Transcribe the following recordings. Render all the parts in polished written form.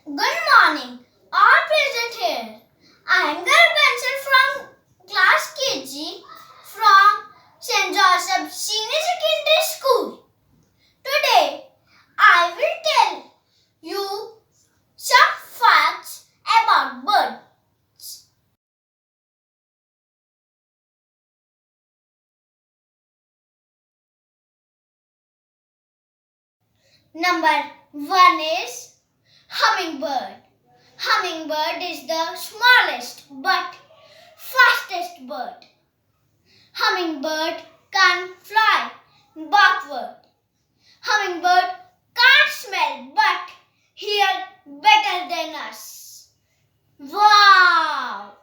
Good morning, all present here. I am Garv Bansal from class KG from St. Joseph Senior Secondary School. Today, I will tell you some facts about birds. Number 1 is hummingbird. Hummingbird is the smallest but fastest bird. Hummingbird can fly backward. Hummingbird can't smell but hear better than us. Wow!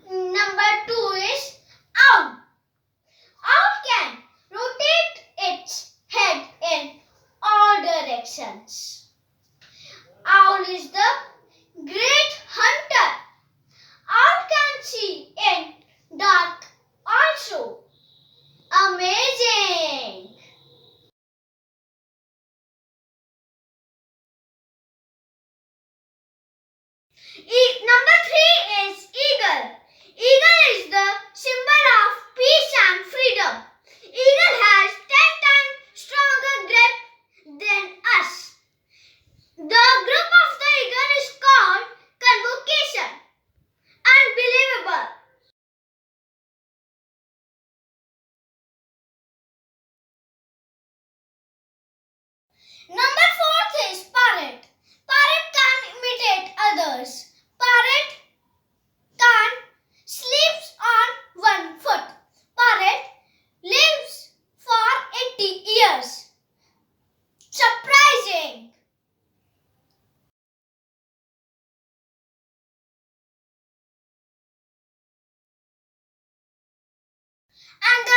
Number 2 is owl. Owl can rotate its head in all directions. Owl is the great hunter. Owl can see in dark also. Amazing! Number 3 is eagle. Eagle is the symbol of peace and freedom. Eagle has 10 times stronger grip than us. The group of the eagle is called convocation. Unbelievable! Number 4 is parrot. Parrot can imitate others. Parrot can sleeps on one foot. Parrot lives for 80 years. Surprising! And the